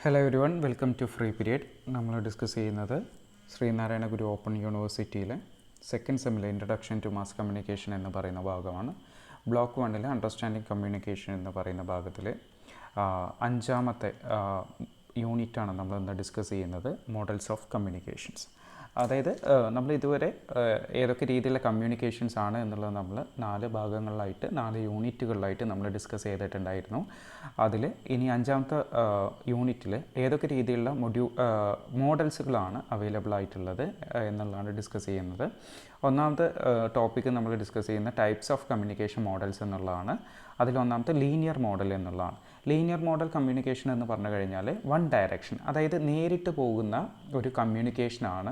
Hello everyone, welcome to free period. നമ്മൾ discuss ചെയ്യുന്നത് Sreenarayana Guru open യൂണിവേഴ്സിറ്റിയിലെ സെക്കൻഡ് സെമ്മിലെ ഇൻട്രഡക്ഷൻ ടു മാസ് കമ്മ്യൂണിക്കേഷൻ എന്ന് പറയുന്ന ഭാഗമാണ്. ബ്ലോക്ക് 1 അണ്ടർസ്റ്റാൻഡിങ് കമ്മ്യൂണിക്കേഷൻ എന്ന് പറയുന്ന ഭാഗത്തിൽ അഞ്ചാമത്തെ യൂണിറ്റാണ് നമ്മളിന്ന് ഡിസ്കസ് ചെയ്യുന്നത്, മോഡൽസ് ഓഫ് കമ്മ്യൂണിക്കേഷൻസ്. അതായത് നമ്മൾ ഇതുവരെ ഏതൊക്കെ രീതിയിലുള്ള കമ്മ്യൂണിക്കേഷൻസ് ആണ് എന്നുള്ളത് നമ്മൾ 4 ഭാഗങ്ങളിലായിട്ട് 4 യൂണിറ്റുകളിലായിട്ട് നമ്മൾ ഡിസ്കസ് ചെയ്തിട്ടുണ്ടായിരുന്നു. അതിൽ ഇനി അഞ്ചാമത്തെ യൂണിറ്റിൽ ഏതൊക്കെ രീതിയിലുള്ള മോഡൽസുകളാണ് അവൈലബിൾ ആയിട്ടുള്ളത് എന്നുള്ളതാണ് ഡിസ്കസ് ചെയ്യുന്നത്. ഒന്നാമത്തെ ടോപ്പിക്ക് നമ്മൾ ഡിസ്കസ് ചെയ്യുന്ന ടൈപ്സ് ഓഫ് കമ്മ്യൂണിക്കേഷൻ മോഡൽസ് എന്നുള്ളതാണ്. അതിലൊന്നാമത്തെ ലീനിയർ മോഡൽ എന്നുള്ളതാണ്. ലീനിയർ മോഡൽ കമ്മ്യൂണിക്കേഷൻ എന്ന് പറഞ്ഞു കഴിഞ്ഞാൽ വൺ ഡയറക്ഷൻ, അതായത് നേരിട്ട് പോകുന്ന ഒരു കമ്മ്യൂണിക്കേഷനാണ്,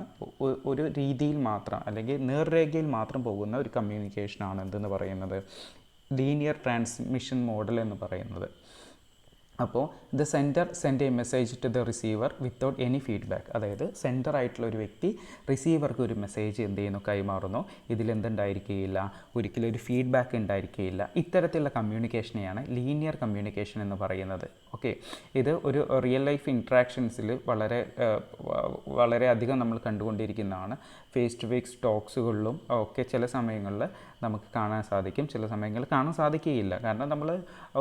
ഒരു രീതിയിൽ മാത്രം അല്ലെങ്കിൽ നേർരേഖയിൽ മാത്രം പോകുന്ന ഒരു കമ്മ്യൂണിക്കേഷനാണ് എന്തെന്ന് പറയുന്നത് ലീനിയർ ട്രാൻസ്മിഷൻ മോഡൽ എന്ന് പറയുന്നത്. അപ്പോൾ the sender send a message to the receiver without any feedback, അതായത് സെൻഡർ ആയിട്ടുള്ള ഒരു വ്യക്തി റിസീവർക്ക് ഒരു മെസ്സേജ് എന്ത് ചെയ്യുന്നു, കൈമാറുന്നു. ഇതിലെന്തുണ്ടായിരിക്കുകയില്ല, ഒരിക്കലും ഒരു ഫീഡ്ബാക്ക് ഉണ്ടായിരിക്കുകയില്ല. ഇത്തരത്തിലുള്ള കമ്മ്യൂണിക്കേഷനെയാണ് ലീനിയർ കമ്മ്യൂണിക്കേഷൻ എന്ന് പറയുന്നത്. ഓക്കെ, ഇത് ഒരു റിയൽ ലൈഫ് ഇൻട്രാക്ഷൻസിൽ വളരെ അധികം നമ്മൾ കണ്ടുകൊണ്ടിരിക്കുന്നതാണ്. ഫേസ് ടു ഫേസ് ടോക്സുകളിലും ഒക്കെ ചില സമയങ്ങളിൽ നമുക്ക് കാണാൻ സാധിക്കും, ചില സമയങ്ങളിൽ കാണാൻ സാധിക്കുകയില്ല. കാരണം നമ്മൾ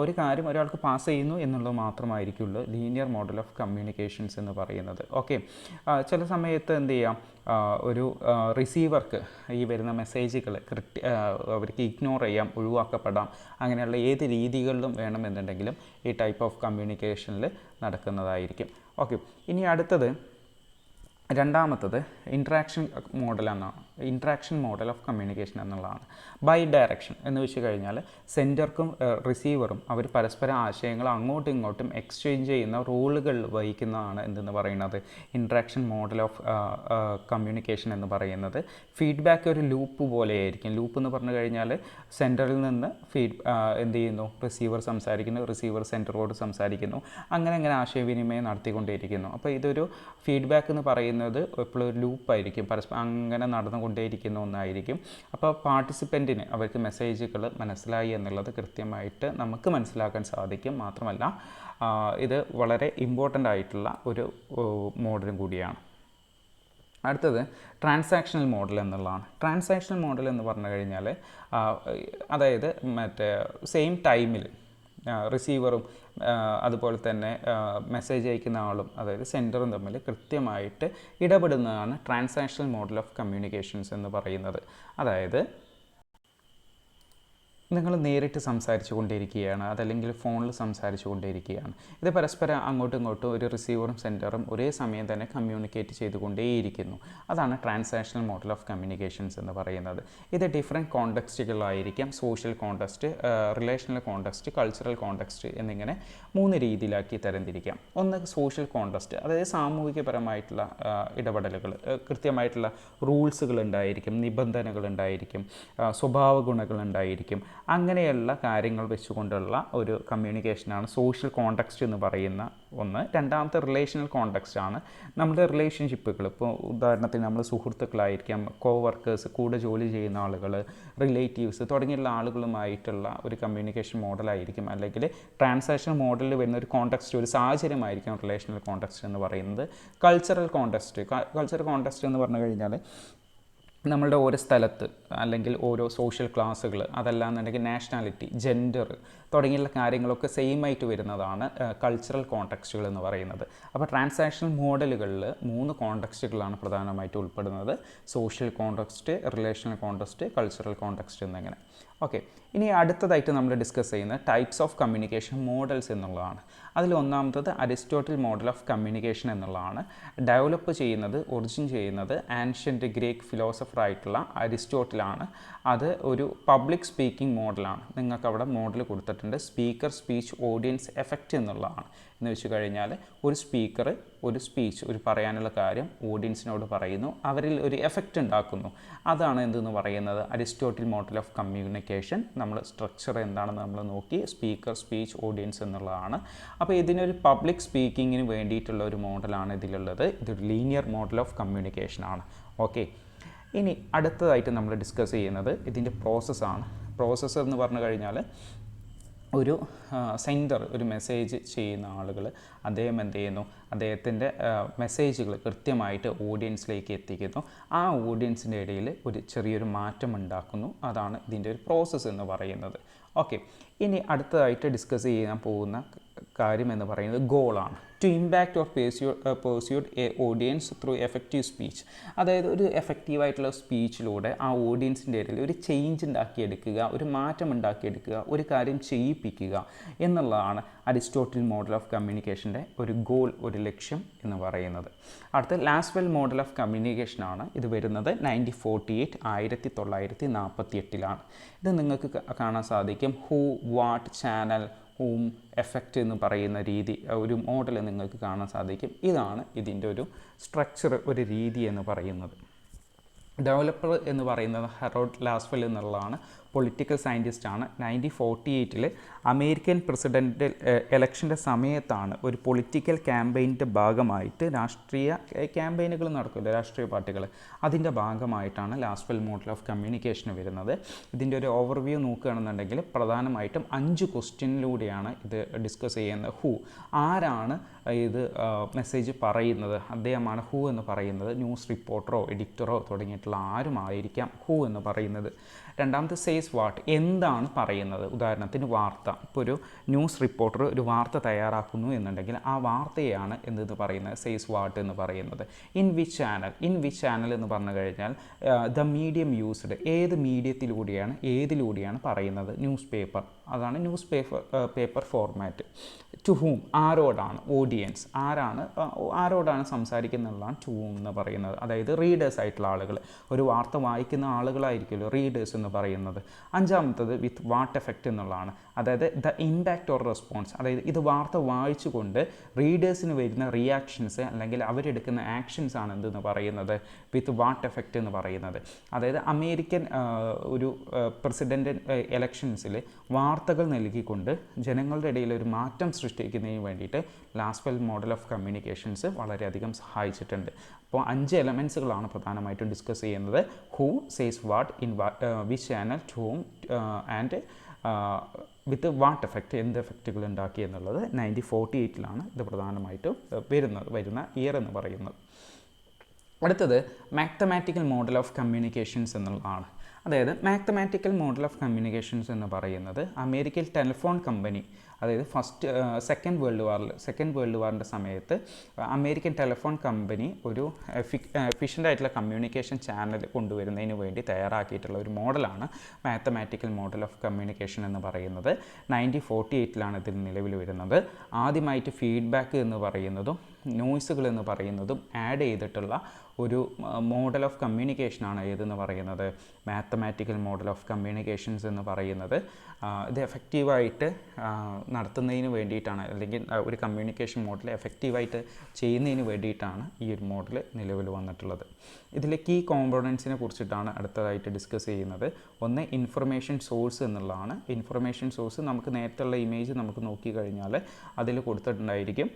ഒരു കാര്യം ഒരാൾക്ക് പാസ് ചെയ്യുന്നു എന്നുള്ളത് മാത്രമായിരിക്കുള്ളൂ ലീനിയർ മോഡൽ ഓഫ് കമ്മ്യൂണിക്കേഷൻസ് എന്ന് പറയുന്നത്. ഓക്കെ, ചില സമയത്ത് എന്ത് ചെയ്യാം, ഒരു റിസീവർക്ക് ഈ വരുന്ന മെസ്സേജുകൾ അവർക്ക് ഇഗ്നോർ ചെയ്യാം, ഒഴിവാക്കപ്പെടാം. അങ്ങനെയുള്ള ഏത് രീതികളിലും വേണമെന്നുണ്ടെങ്കിലും ഈ ടൈപ്പ് ഓഫ് കമ്മ്യൂണിക്കേഷനിൽ നടക്കുന്നതായിരിക്കും. ഓക്കെ, ഇനി അടുത്തത് രണ്ടാമത്തത് ഇൻട്രാക്ഷൻ മോഡൽ എന്നാണ്. ഇൻട്രാക്ഷൻ മോഡൽ ഓഫ് കമ്മ്യൂണിക്കേഷൻ എന്നുള്ളതാണ്. ബൈ ഡയറക്ഷൻ എന്ന് വെച്ച് കഴിഞ്ഞാൽ സെൻഡർക്കും റിസീവറും അവർ പരസ്പര ആശയങ്ങൾ അങ്ങോട്ടും ഇങ്ങോട്ടും എക്സ്ചേഞ്ച് ചെയ്യുന്ന റോളുകൾ വഹിക്കുന്നതാണ് എന്തെന്ന് പറയുന്നത് ഇൻട്രാക്ഷൻ മോഡൽ ഓഫ് കമ്മ്യൂണിക്കേഷൻ എന്ന് പറയുന്നത്. ഫീഡ്ബാക്ക് ഒരു ലൂപ്പ് പോലെയായിരിക്കും. ലൂപ്പ് എന്ന് പറഞ്ഞു കഴിഞ്ഞാൽ സെൻറ്ററിൽ നിന്ന് എന്ത് ചെയ്യുന്നു, റിസീവർ സംസാരിക്കുന്നു, റിസീവർ സെൻറ്ററോട് സംസാരിക്കുന്നു, അങ്ങനെ ആശയവിനിമയം നടത്തിക്കൊണ്ടേയിരിക്കുന്നു. അപ്പോൾ ഇതൊരു ഫീഡ്ബാക്ക് എന്ന് പറയുന്നത് എപ്പോഴും ഒരു ലൂപ്പായിരിക്കും, പരസ്പരം അങ്ങനെ നടന്നുകൊണ്ടേയിരിക്കുന്ന ഒന്നായിരിക്കും. അപ്പോൾ പാർട്ടിസിപ്പൻറ്റിന് അവർക്ക് മെസ്സേജുകൾ മനസ്സിലായി എന്നുള്ളത് കൃത്യമായിട്ട് നമുക്ക് മനസ്സിലാക്കാൻ സാധിക്കും. മാത്രമല്ല ഇത് വളരെ ഇമ്പോർട്ടൻ്റ് ആയിട്ടുള്ള ഒരു മോഡലും കൂടിയാണ്. അടുത്തത് ട്രാൻസാക്ഷണൽ മോഡൽ എന്നുള്ളതാണ്. ട്രാൻസാക്ഷണൽ മോഡൽ എന്ന് പറഞ്ഞു കഴിഞ്ഞാൽ അതായത് സെയിം ടൈമിൽ റിസീവറും അതുപോലെ തന്നെ മെസ്സേജ് അയക്കുന്ന ആളും, അതായത് സെൻഡറും തമ്മിൽ കൃത്യമായിട്ട് ഇടപെടുന്നതാണ് ട്രാൻസാക്ഷണൽ മോഡൽ ഓഫ് കമ്മ്യൂണിക്കേഷൻസ് എന്ന് പറയുന്നത്. അതായത് നിങ്ങൾ നേരിട്ട് സംസാരിച്ചു കൊണ്ടിരിക്കുകയാണ്, അതല്ലെങ്കിൽ ഫോണിൽ സംസാരിച്ചു കൊണ്ടിരിക്കുകയാണ്. ഇത് പരസ്പരം അങ്ങോട്ടും ഇങ്ങോട്ടും ഒരു റിസീവറും സെൻഡറും ഒരേ സമയം തന്നെ കമ്മ്യൂണിക്കേറ്റ് ചെയ്തുകൊണ്ടേയിരിക്കുന്നു. അതാണ് ട്രാൻസാക്ഷണൽ മോഡൽ ഓഫ് കമ്മ്യൂണിക്കേഷൻസ് എന്ന് പറയുന്നത്. ഇത് ഡിഫറെൻറ്റ് കോണ്ടെക്സ്റ്റുകളായിരിക്കാം. Social context, relational context, cultural context എന്നിങ്ങനെ 3 രീതിയിലാക്കി തരംതിരിക്കാം. ഒന്ന് സോഷ്യൽ കോണ്ടെക്സ്റ്റ്, അതായത് സാമൂഹികപരമായിട്ടുള്ള ഇടപെടലുകൾ, കൃത്യമായിട്ടുള്ള റൂൾസുകൾ ഉണ്ടായിരിക്കും, നിബന്ധനകൾ ഉണ്ടായിരിക്കും, സ്വഭാവ ഗുണങ്ങൾ ഉണ്ടായിരിക്കും. അങ്ങനെയുള്ള കാര്യങ്ങൾ വെച്ചുകൊണ്ടുള്ള ഒരു കമ്മ്യൂണിക്കേഷനാണ് സോഷ്യൽ കോണ്ടെക്സ്റ്റ് എന്ന് പറയുന്ന ഒന്ന്. രണ്ടാമത്തെ റിലേഷണൽ കോണ്ടെക്സ്റ്റ് ആണ്. നമ്മുടെ റിലേഷൻഷിപ്പുകൾ, ഇപ്പോൾ ഉദാഹരണത്തിന് നമ്മൾ സുഹൃത്തുക്കളായിരിക്കാം, കോവർക്കേഴ്സ്, കൂടെ ജോലി ചെയ്യുന്ന ആളുകൾ, റിലേറ്റീവ്സ് തുടങ്ങിയുള്ള ആളുകളുമായിട്ടുള്ള ഒരു കമ്മ്യൂണിക്കേഷൻ മോഡലായിരിക്കും. അല്ലെങ്കിൽ ട്രാൻസാക്ഷൻ മോഡലിൽ വരുന്ന ഒരു കോണ്ടെക്സ്റ്റ്, ഒരു സാഹചര്യമായിരിക്കും റിലേഷണൽ കോണ്ടെക്സ്റ്റ് എന്ന് പറയുന്നത്. കൾച്ചറൽ കോണ്ടെക്സ്റ്റ് എന്ന് പറഞ്ഞു കഴിഞ്ഞാൽ നമ്മളുടെ ഓരോ സ്ഥലത്ത് അല്ലെങ്കിൽ ഓരോ സോഷ്യൽ ക്ലാസ്സുകൾ, അതല്ലാന്നുണ്ടെങ്കിൽ നാഷണാലിറ്റി, ജെൻഡർ തുടങ്ങിയുള്ള കാര്യങ്ങളൊക്കെ സെയിം ആയിട്ട് വരുന്നതാണ് കൾച്ചറൽ കോണ്ടെക്സ്റ്റുകൾ എന്ന് പറയുന്നത്. അപ്പോൾ ട്രാൻസാക്ഷണൽ മോഡലുകളിൽ 3 കോണ്ടെക്സ്റ്റുകളാണ് പ്രധാനമായിട്ട് ഉൾപ്പെടുന്നത്: social context, relational context, cultural context എന്നിങ്ങനെ. ഓക്കെ, ഇനി അടുത്തതായിട്ട് നമ്മൾ ഡിസ്കസ് ചെയ്യുന്ന ടൈപ്സ് ഓഫ് കമ്മ്യൂണിക്കേഷൻ മോഡൽസ് എന്നുള്ളതാണ്. അതിൽ ഒന്നാമത്തത് അരിസ്റ്റോട്ടിൽ മോഡൽ ഓഫ് കമ്മ്യൂണിക്കേഷൻ എന്നുള്ളതാണ്. ഡെവലപ്പ് ചെയ്യുന്നത്, ഒറിജിൻ ചെയ്യുന്നത് ആൻഷ്യൻ്റ് ഗ്രീക്ക് ഫിലോസഫർ ആയിട്ടുള്ള അരിസ്റ്റോട്ടിലാണ്. അത് ഒരു പബ്ലിക് സ്പീക്കിംഗ് മോഡലാണ്. നിങ്ങൾക്ക് അവിടെ മോഡൽ കൊടുത്തിട്ടുണ്ട്, സ്പീക്കർ സ്പീച്ച് ഓഡിയൻസ് എഫക്റ്റ് എന്നുള്ളതാണ്. എന്ന് വെച്ച് കഴിഞ്ഞാൽ ഒരു സ്പീക്കർ ഒരു സ്പീച്ച്, ഒരു പറയാനുള്ള കാര്യം ഓഡിയൻസിനോട് പറയുന്നു, അവരിൽ ഒരു എഫക്റ്റ് ഉണ്ടാക്കുന്നു. അതാണ് എന്തെന്ന് പറയുന്നത് അരിസ്റ്റോട്ടിൽ മോഡൽ ഓഫ് കമ്മ്യൂണിക്കേഷൻ. നമ്മൾ സ്ട്രക്ചർ എന്താണെന്ന് നമ്മൾ നോക്കി, സ്പീക്കർ സ്പീച്ച് ഓഡിയൻസ് എന്നുള്ളതാണ്. അപ്പോൾ ഇതിനൊരു പബ്ലിക് സ്പീക്കിങ്ങിന് വേണ്ടിയിട്ടുള്ള ഒരു മോഡലാണ് ഇതിലുള്ളത്. ഇതൊരു ലീനിയർ മോഡൽ ഓഫ് കമ്മ്യൂണിക്കേഷനാണ്. ഓക്കെ, ഇനി അടുത്തതായിട്ട് നമ്മൾ ഡിസ്കസ് ചെയ്യുന്നത് ഇതിൻ്റെ പ്രോസസ്സാണ്. പ്രോസസ്സ് എന്ന് പറഞ്ഞു കഴിഞ്ഞാൽ ഒരു സെൻഡർ ഒരു മെസ്സേജ് ചെയ്യുന്ന ആളുകൾ അദ്ദേഹം എന്ത് ചെയ്യുന്നു, അദ്ദേഹത്തിൻ്റെ മെസ്സേജുകൾ കൃത്യമായിട്ട് ഓഡിയൻസിലേക്ക് എത്തിക്കുന്നു. ആ ഓഡിയൻസിൻ്റെ ഇടയിൽ ഒരു ചെറിയൊരു മാറ്റം ഉണ്ടാക്കുന്നു. അതാണ് ഇതിൻ്റെ ഒരു പ്രോസസ്സ് എന്ന് പറയുന്നത്. ഓക്കെ, ഇനി അടുത്തതായിട്ട് ഡിസ്കസ് ചെയ്യാൻ പോകുന്ന കാര്യം എന്ന് പറയുന്നത് ഗോളാണ്. To impact or persuade a audience through effective speech. അതായത് ഒരു എഫക്റ്റീവായിട്ടുള്ള സ്പീച്ചിലൂടെ ആ ഓഡിയൻസിൻ്റെ ഇടയിൽ ഒരു ചേഞ്ച് ഉണ്ടാക്കിയെടുക്കുക, ഒരു മാറ്റം ഉണ്ടാക്കിയെടുക്കുക, ഒരു കാര്യം ചെയ്യിപ്പിക്കുക എന്നുള്ളതാണ് അരിസ്റ്റോട്ടിൽ മോഡൽ ഓഫ് കമ്മ്യൂണിക്കേഷൻ്റെ ഒരു ഗോൾ, ഒരു ലക്ഷ്യം എന്ന് പറയുന്നത്. അടുത്ത ലാസ്വെൽ മോഡൽ ഓഫ് കമ്മ്യൂണിക്കേഷനാണ്. ഇത് വരുന്നത് 1948 ഇത് നിങ്ങൾക്ക് കാണാൻ സാധിക്കും. ഹൂ, വാട്ട്, ചാനൽ, ഹൂം, എഫക്റ്റ് എന്ന് പറയുന്ന രീതി, ഒരു മോഡൽ നിങ്ങൾക്ക് കാണാൻ സാധിക്കും. ഇതാണ് ഇതിൻ്റെ ഒരു സ്ട്രക്ചർ, ഒരു രീതി എന്ന് പറയുന്നത്. ഡെവലപ്പർ എന്ന് പറയുന്നത് ഹെറോൾഡ് ലാസ്വെൽ എന്നുള്ളതാണ്. പൊളിറ്റിക്കൽ സയൻറ്റിസ്റ്റാണ്. 1948 അമേരിക്കൻ പ്രസിഡൻ്റ് ഇലക്ഷൻ്റെ സമയത്താണ് ഒരു പൊളിറ്റിക്കൽ ക്യാമ്പയിൻ്റെ ഭാഗമായിട്ട്, രാഷ്ട്രീയ ക്യാമ്പയിനുകൾ നടക്കില്ല രാഷ്ട്രീയ പാർട്ടികൾ, അതിൻ്റെ ഭാഗമായിട്ടാണ് ലാസ്വെൽ മോഡൽ ഓഫ് കമ്മ്യൂണിക്കേഷൻ വരുന്നത്. ഇതിൻ്റെ ഒരു ഓവർവ്യൂ നോക്കുകയാണെന്നുണ്ടെങ്കിൽ പ്രധാനമായിട്ടും 5 ക്വസ്റ്റ്യനിലൂടെയാണ് ഇത് ഡിസ്കസ് ചെയ്യുന്നത്. ഹൂ, ആരാണ് ഇത് മെസ്സേജ് പറയുന്നത്, അദ്ദേഹമാണ് ഹൂ എന്ന് പറയുന്നത്. ന്യൂസ് റിപ്പോർട്ടറോ എഡിറ്ററോ തുടങ്ങിയിട്ടുള്ള ആരുമായിരിക്കാം ഹൂ എന്ന് പറയുന്നത്. രണ്ടാമത്തെ സേസ് വാട്ട്, എന്താണ് പറയുന്നത്. ഉദാഹരണത്തിന് വാർത്ത, ഇപ്പോൾ ഒരു ന്യൂസ് റിപ്പോർട്ടർ ഒരു വാർത്ത തയ്യാറാക്കുന്നു എന്നുണ്ടെങ്കിൽ ആ വാർത്തയാണ് എന്തെന്ന് പറയുന്നത്, സേസ് വാട്ട് എന്ന് പറയുന്നത്. ഇൻ വിച്ച് ചാനൽ എന്ന് പറഞ്ഞു കഴിഞ്ഞാൽ ദ മീഡിയം യൂസ്ഡ്, ഏത് ഏതിലൂടെയാണ് പറയുന്നത്, ന്യൂസ് പേപ്പർ, അതാണ് news paper format. To whom, ആരോടാണ്, ഓഡിയൻസ്, ആരോടാണ് സംസാരിക്കുന്നുള്ളതാണ് ടു ഹൂം എന്ന് പറയുന്നത്. അതായത് റീഡേഴ്സ് ആയിട്ടുള്ള ആളുകൾ, ഒരു വാർത്ത വായിക്കുന്ന ആളുകളായിരിക്കുമല്ലോ റീഡേഴ്സ് എന്ന് പറയുന്നത്. അഞ്ചാമത്തത് വിത്ത് വാട്ട് എഫക്റ്റ് എന്നുള്ളതാണ്. അതായത് ദ ഇമ്പാക്റ്റ് ഓർ റെസ്പോൺസ്, അതായത് ഇത് വാർത്ത വായിച്ചുകൊണ്ട് റീഡേഴ്സിന് വരുന്ന റിയാക്ഷൻസ് അല്ലെങ്കിൽ അവരെടുക്കുന്ന ആക്ഷൻസ് ആണ് എന്തെന്ന് പറയുന്നത്, വിത്ത് വാട്ട് എഫക്റ്റ് എന്ന് പറയുന്നത്. അതായത് അമേരിക്കൻ ഒരു പ്രസിഡൻ്റ് ഇലക്ഷൻസിൽ വാർത്തകൾ നൽകിക്കൊണ്ട് ജനങ്ങളുടെ ഇടയിൽ ഒരു മാറ്റം സൃഷ്ടിക്കുന്നതിന് വേണ്ടിയിട്ട് ലാസ്വെൽ മോഡൽ ഓഫ് കമ്മ്യൂണിക്കേഷൻസ് വളരെയധികം സഹായിച്ചിട്ടുണ്ട്. അപ്പോൾ 5 എലമെൻസുകളാണ് പ്രധാനമായിട്ടും ഡിസ്കസ് ചെയ്യുന്നത്. Who, says what, in which channel, to whom and with what effect, എന്ത് എഫക്റ്റുകൾ ഉണ്ടാക്കി എന്നുള്ളത്. 1948 ഇത് പ്രധാനമായിട്ടും വരുന്ന ഇയർ എന്ന് പറയുന്നത്. അടുത്തത് മാത്തമാറ്റിക്കൽ മോഡൽ ഓഫ് കമ്മ്യൂണിക്കേഷൻസ് എന്നുള്ളതാണ്. അതായത് മാത്തമാറ്റിക്കൽ മോഡൽ ഓഫ് കമ്മ്യൂണിക്കേഷൻസ് എന്ന് പറയുന്നത് അമേരിക്കൻ ടെലിഫോൺ കമ്പനി, അതായത് സെക്കൻഡ് വേൾഡ് വാറിൻ്റെ സമയത്ത് അമേരിക്കൻ ടെലിഫോൺ കമ്പനി ഒരു എഫിഷ്യൻ്റ് ആയിട്ടുള്ള കമ്മ്യൂണിക്കേഷൻ ചാനൽ കൊണ്ടുവരുന്നതിന് വേണ്ടി തയ്യാറാക്കിയിട്ടുള്ള ഒരു മോഡലാണ് മാത്തമാറ്റിക്കൽ മോഡൽ ഓഫ് കമ്മ്യൂണിക്കേഷൻ എന്ന് പറയുന്നത്. 1948 ഇതിൽ നിലവിൽ വരുന്നത്. ആദ്യമായിട്ട് ഫീഡ്ബാക്ക് എന്ന് പറയുന്നതും നോയ്സുകൾ എന്ന് പറയുന്നതും ആഡ് ചെയ്തിട്ടുള്ള ഒരു മോഡൽ ഓഫ് കമ്മ്യൂണിക്കേഷനാണ് ഏതെന്ന് പറയുന്നത്, മാത്തമാറ്റിക്കൽ മോഡൽ ഓഫ് കമ്മ്യൂണിക്കേഷൻസ് എന്ന് പറയുന്നത്. ഇത് എഫക്റ്റീവായിട്ട് നടത്തുന്നതിന് വേണ്ടിയിട്ടാണ്, അല്ലെങ്കിൽ ഒരു കമ്മ്യൂണിക്കേഷൻ മോഡൽ എഫക്റ്റീവായിട്ട് ചെയ്യുന്നതിന് വേണ്ടിയിട്ടാണ് ഈ ഒരു മോഡൽ നിലവിൽ വന്നിട്ടുള്ളത്. ഇതിൽ കീ കോമ്പോണൻസിനെ കുറിച്ചിട്ടാണ് അടുത്തതായിട്ട് ഡിസ്കസ് ചെയ്യുന്നത്. ഒന്ന് ഇൻഫർമേഷൻ സോഴ്സ് എന്നുള്ളതാണ്. ഇൻഫർമേഷൻ സോഴ്സ് നമുക്ക് നേരത്തെയുള്ള ഇമേജ് നമുക്ക് നോക്കിക്കഴിഞ്ഞാൽ അതിൽ കൊടുത്തിട്ടുണ്ടായിരിക്കും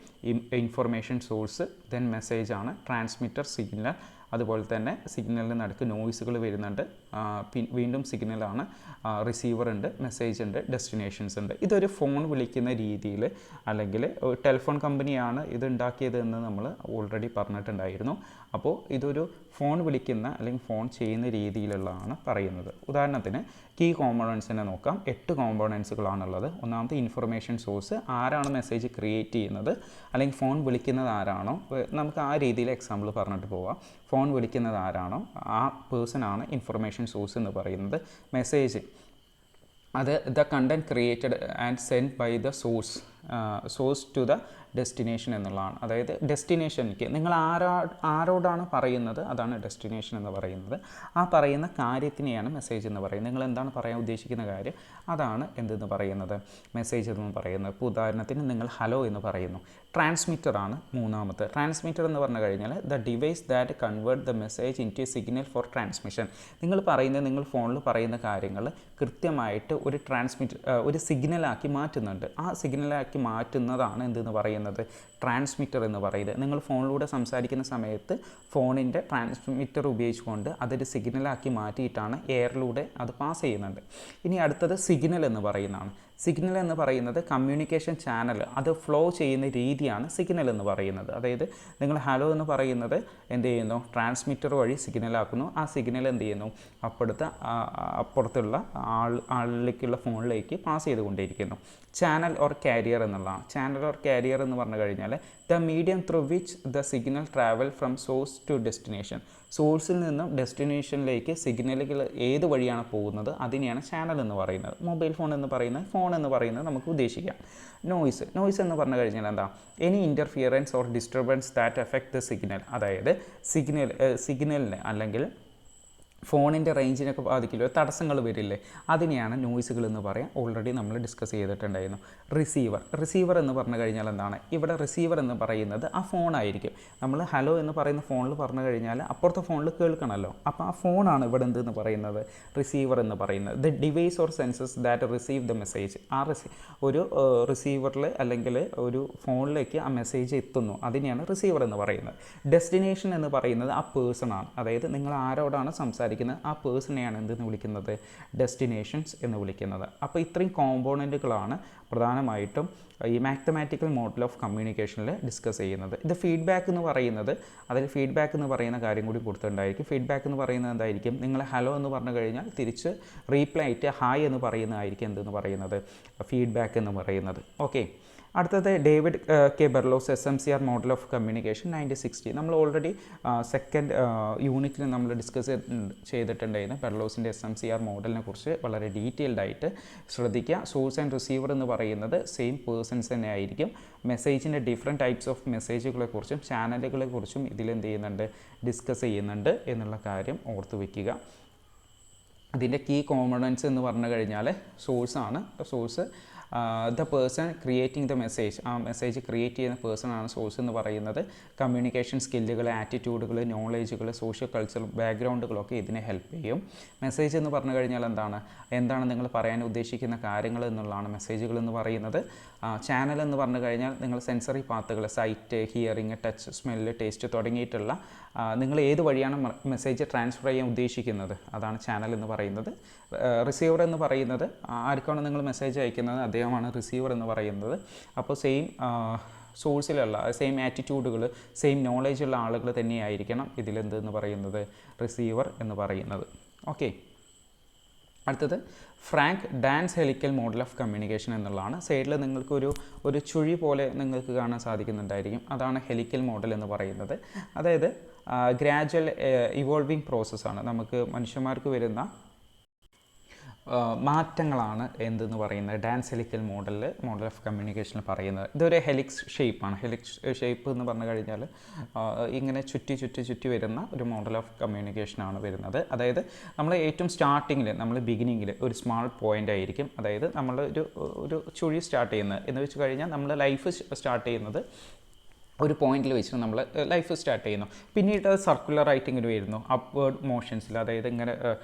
ഇൻഫർമേഷൻ സോഴ്സ്, ദെൻ മെസ്സേജ് ആണ്, ട്രാൻസ്മിറ്റർ, സിഗ്നൽ, അതുപോലെ തന്നെ സിഗ്നലിന് നടുക്ക് നോയ്സുകൾ വരുന്നുണ്ട്, വീണ്ടും സിഗ്നലാണ്, റിസീവർ ഉണ്ട്, മെസ്സേജ് ഉണ്ട്, ഡെസ്റ്റിനേഷൻസ് ഉണ്ട്. ഇതൊരു ഫോൺ വിളിക്കുന്ന രീതിയിൽ, അല്ലെങ്കിൽ ടെലിഫോൺ കമ്പനിയാണ് ഇത് ഉണ്ടാക്കിയത് എന്ന് നമ്മൾ ഓൾറെഡി പറഞ്ഞിട്ടുണ്ടായിരുന്നു. അപ്പോൾ ഇതൊരു ഫോൺ വിളിക്കുന്ന അല്ലെങ്കിൽ ഫോൺ ചെയ്യുന്ന രീതിയിലുള്ളതാണ് പറയുന്നത്. ഉദാഹരണത്തിന് കീ കോമ്പോണൻസിനെ നോക്കാം. 8 കോമ്പോണൻസുകളാണുള്ളത്. ഒന്നാമത്തെ ഇൻഫർമേഷൻ സോഴ്സ്, ആരാണ് മെസ്സേജ് ക്രിയേറ്റ് ചെയ്യുന്നത് അല്ലെങ്കിൽ ഫോൺ വിളിക്കുന്നത് ആരാണോ, നമുക്ക് ആ രീതിയിൽ എക്സാമ്പിൾ പറഞ്ഞിട്ട് പോവാം. ഫോൺ വിളിക്കുന്നത് ആരാണോ ആ പേഴ്സണാണ് ഇൻഫർമേഷൻ സോഴ്സ് എന്ന് പറയുന്നത്. മെസ്സേജ്, അത് the content created and send by the source to the destination എന്നുള്ളതാണ്. അതായത് ഡെസ്റ്റിനേഷനിലേക്ക് നിങ്ങൾ ആരോടാണ് പറയുന്നത് അതാണ് ഡെസ്റ്റിനേഷൻ എന്ന് പറയുന്നത്. ആ പറയുന്ന കാര്യത്തിനെയാണ് മെസ്സേജ് എന്ന് പറയുന്നത്. നിങ്ങൾ എന്താണ് പറയാൻ ഉദ്ദേശിക്കുന്ന കാര്യം അതാണ് എന്തെന്ന് പറയുന്നത്, മെസ്സേജ് എന്ന് പറയുന്നത്. ഇപ്പോൾ ഉദാഹരണത്തിന് നിങ്ങൾ ഹലോ എന്ന് പറയുന്നു. ട്രാൻസ്മിറ്ററാണ് മൂന്നാമത്തെ. ട്രാൻസ്മിറ്റർ എന്ന് പറഞ്ഞു കഴിഞ്ഞാൽ the device that convert the message into signal for transmission. നിങ്ങൾ ഫോണിൽ പറയുന്ന കാര്യങ്ങൾ കൃത്യമായിട്ട് ഒരു സിഗ്നലാക്കി മാറ്റുന്നുണ്ട്. ആ സിഗ്നലാക്കി മാറ്റുന്നതാണ് എന്തെന്ന് പറയുന്നത്, ട്രാൻസ്മിറ്റർ എന്ന് പറയുന്നത്. നിങ്ങൾ ഫോണിലൂടെ സംസാരിക്കുന്ന സമയത്ത് ഫോണിൻ്റെ ട്രാൻസ്മിറ്റർ ഉപയോഗിച്ചുകൊണ്ട് അതൊരു സിഗ്നലാക്കി മാറ്റിയിട്ടാണ് എയറിലൂടെ അത് പാസ് ചെയ്യുന്നുണ്ട്. ഇനി അടുത്തത് സിഗ്നൽ എന്ന് പറയുന്നതാണ്. സിഗ്നൽ എന്ന് പറയുന്നത് കമ്മ്യൂണിക്കേഷൻ ചാനൽ, അത് ഫ്ലോ ചെയ്യുന്ന രീതിയാണ് സിഗ്നൽ എന്ന് പറയുന്നത്. അതായത് നിങ്ങൾ ഹലോ എന്ന് പറയുന്നത് എന്ത് ചെയ്യുന്നു, ട്രാൻസ്മിറ്റർ വഴി സിഗ്നലാക്കുന്നു. ആ സിഗ്നൽ എന്ത് ചെയ്യുന്നു, അപ്പുറത്തുള്ള ആളിലേക്കുള്ള ഫോണിലേക്ക് പാസ് ചെയ്തുകൊണ്ടിരിക്കുന്നു. ചാനൽ ഓർ കാരിയർ എന്നുള്ളതാണ്. ചാനൽ ഓർ കാരിയർ എന്ന് പറഞ്ഞു കഴിഞ്ഞാൽ the medium through which the signal travel from source to destination. സോഴ്സിൽ നിന്നും ഡെസ്റ്റിനേഷനിലേക്ക് സിഗ്നലുകൾ ഏത് വഴിയാണ് പോകുന്നത് അതിനെയാണ് ചാനൽ എന്ന് പറയുന്നത്. മൊബൈൽ ഫോൺ എന്ന് പറയുന്നത് നമുക്ക് ഉദ്ദേശിക്കാം. നോയ്സ് എന്ന് പറഞ്ഞു കഴിഞ്ഞാൽ എന്താ, any interference or disturbance that effect the signal. അതായത് സിഗ്നലിന് അല്ലെങ്കിൽ ഫോണിൻ്റെ റേഞ്ചിനൊക്കെ ബാധിക്കില്ല, തടസ്സങ്ങൾ വരില്ലേ, അതിനെയാണ് നോയ്സുകൾ എന്ന് പറയാം. ഓൾറെഡി നമ്മൾ ഡിസ്കസ് ചെയ്തിട്ടുണ്ടായിരുന്നു. റിസീവർ എന്ന് പറഞ്ഞു കഴിഞ്ഞാൽ എന്താണ്, ഇവിടെ റിസീവർ എന്ന് പറയുന്നത് ആ ഫോണായിരിക്കും. നമ്മൾ ഹലോ എന്ന് പറയുന്ന ഫോണിൽ പറഞ്ഞു കഴിഞ്ഞാൽ അപ്പുറത്തെ ഫോണിൽ കേൾക്കണമല്ലോ, അപ്പോൾ ആ ഫോണാണ് ഇവിടെ എന്തെന്ന് പറയുന്നത്, റിസീവർ എന്ന് പറയുന്നത്. The device or census that receive the message. ആ ഒരു റിസീവറിൽ അല്ലെങ്കിൽ ഒരു ഫോണിലേക്ക് ആ മെസ്സേജ് എത്തുന്നു, അതിനെയാണ് റിസീവർ എന്ന് പറയുന്നത്. ഡെസ്റ്റിനേഷൻ എന്ന് പറയുന്നത് ആ പേഴ്സണാണ്. അതായത് നിങ്ങൾ ആരോടാണ് സംസാരിക്കുന്നത് ആ പേഴ്സണെയാണ് എന്തെന്ന് വിളിക്കുന്നത്, ഡെസ്റ്റിനേഷൻസ് എന്ന് വിളിക്കുന്നത്. അപ്പോൾ ഇത്രയും കോമ്പോണൻറ്റുകളാണ് പ്രധാനമായിട്ടും ഈ മാത്തമാറ്റിക്കൽ മോഡൽ ഓഫ് കമ്മ്യൂണിക്കേഷനിൽ ഡിസ്കസ് ചെയ്യുന്നത്. ഇത് ഫീഡ്ബാക്ക് എന്ന് പറയുന്നത്, അതിൽ ഫീഡ്ബാക്ക് എന്ന് പറയുന്ന കാര്യം കൂടി കൊടുത്തിട്ടുണ്ടായിരിക്കും. ഫീഡ്ബാക്ക് എന്ന് പറയുന്നത് എന്തായിരിക്കും, നിങ്ങൾ ഹലോ എന്ന് പറഞ്ഞു കഴിഞ്ഞാൽ തിരിച്ച് റീപ്ലൈ ആയിട്ട് ഹായ് എന്ന് പറയുന്നതായിരിക്കും എന്തെന്ന് പറയുന്നത്, ഫീഡ്ബാക്ക് എന്ന് പറയുന്നത്. ഓക്കെ, അടുത്തത് David K Berlo's SMCR model of communication 1960. നമ്മൾ ഓൾറെഡി സെക്കൻഡ് യൂണിറ്റിൽ നമ്മൾ ഡിസ്കസ് ചെയ്തിട്ടുണ്ടായിരുന്നു ബെർലോസിൻ്റെ SMCR മോഡലിനെ കുറിച്ച് വളരെ ഡീറ്റെയിൽഡ് ആയിട്ട്. ശ്രദ്ധിക്കുക, സോഴ്സ് ആൻഡ് റിസീവർ എന്ന് പറയുന്നത് സെയിം പേഴ്സൺസ് തന്നെ ആയിരിക്കും. മെസ്സേജിൻ്റെ ഡിഫറെൻറ്റ് ടൈപ്സ് ഓഫ് മെസ്സേജുകളെക്കുറിച്ചും ചാനലുകളെക്കുറിച്ചും ഇതിലെന്ത് ചെയ്യുന്നുണ്ട്, ഡിസ്കസ് ചെയ്യുന്നുണ്ട് എന്നുള്ള കാര്യം ഓർത്ത് വയ്ക്കുക. ഇതിൻ്റെ കീ കോമ്പണൻസ് എന്ന് പറഞ്ഞു കഴിഞ്ഞാൽ സോഴ്സാണ്. Source the person creating the message, ആ മെസ്സേജ് ക്രിയേറ്റ് ചെയ്യുന്ന പേഴ്സണാണ് സോഴ്സ് എന്ന് പറയുന്നത്. കമ്മ്യൂണിക്കേഷൻ സ്കില്ലുകൾ, ആറ്റിറ്റ്യൂഡുകൾ, നോളേജുകൾ, സോഷ്യൽ കൾച്ചറൽ ബാക്ക്ഗ്രൗണ്ടുകളൊക്കെ ഇതിനെ ഹെൽപ്പ് ചെയ്യും. മെസ്സേജ് എന്ന് പറഞ്ഞു കഴിഞ്ഞാൽ എന്താണ് നിങ്ങൾ പറയാൻ ഉദ്ദേശിക്കുന്ന കാര്യങ്ങൾ എന്നുള്ളതാണ് മെസ്സേജുകൾ എന്ന് പറയുന്നത്. ചാനൽ എന്ന് പറഞ്ഞു കഴിഞ്ഞാൽ നിങ്ങൾ സെൻസറി പാത്തുകൾ, sight, hearing, touch, smell, taste തുടങ്ങിയിട്ടുള്ള നിങ്ങൾ ഏത് വഴിയാണ് മെസ്സേജ് ട്രാൻസ്ഫർ ചെയ്യാൻ ഉദ്ദേശിക്കുന്നത് അതാണ് ചാനൽ എന്ന് പറയുന്നത്. റിസീവർ എന്ന് പറയുന്നത് ആർക്കാണ് നിങ്ങൾ മെസ്സേജ് അയക്കുന്നത് അദ്ദേഹമാണ് റിസീവർ എന്ന് പറയുന്നത്. അപ്പോൾ സെയിം സോഴ്സിലുള്ള സെയിം ആറ്റിറ്റ്യൂഡുകൾ, സെയിം നോളേജുള്ള ആളുകൾ തന്നെയായിരിക്കണം ഇതിലെന്തെന്ന് പറയുന്നത്, റിസീവർ എന്ന് പറയുന്നത്. ഓക്കെ, അടുത്തത് Frank dance helical model of communication എന്നുള്ളതാണ്. സൈഡിൽ നിങ്ങൾക്ക് ഒരു ചുഴി പോലെ നിങ്ങൾക്ക് കാണാൻ സാധിക്കുന്നുണ്ടായിരിക്കും, അതാണ് ഹെലിക്കൽ മോഡൽ എന്ന് പറയുന്നത്. അതായത് ഗ്രാജുവൽ ഇവോൾവിങ് പ്രോസസ്സാണ്. നമുക്ക് മനുഷ്യന്മാർക്ക് വരുന്ന മാറ്റങ്ങളാണ് എന്തെന്ന് പറയുന്നത് ഡാൻസ് ഹെലിക്കൽ മോഡൽ ഓഫ് കമ്മ്യൂണിക്കേഷനിൽ പറയുന്നത്. ഇതൊരു ഹെലിക്സ് ഷേപ്പാണ്. ഹെലിക്സ് ഷേപ്പ് എന്ന് പറഞ്ഞു കഴിഞ്ഞാൽ ഇങ്ങനെ ചുറ്റി വരുന്ന ഒരു മോഡൽ ഓഫ് കമ്മ്യൂണിക്കേഷനാണ് വരുന്നത്. അതായത് നമ്മൾ ഏറ്റവും സ്റ്റാർട്ടിങ്ങിൽ, നമ്മൾ ബിഗിനിങ്ങിൽ ഒരു സ്മാൾ പോയിൻ്റ് ആയിരിക്കും. അതായത് നമ്മൾ ഒരു ചുഴി സ്റ്റാർട്ട് ചെയ്യുന്നത് എന്ന് വെച്ച് കഴിഞ്ഞാൽ നമ്മൾ ലൈഫ് സ്റ്റാർട്ട് ചെയ്യുന്നത് ഒരു പോയിന്റിൽ വെച്ചിട്ട് നമ്മൾ ലൈഫ് സ്റ്റാർട്ട് ചെയ്യുന്നു. പിന്നീട് സർക്കുലറായിട്ട് ഇങ്ങനെ വരുന്നു അപ്വേർഡ് മോഷൻസിൽ. അതായത് ഇങ്ങനെ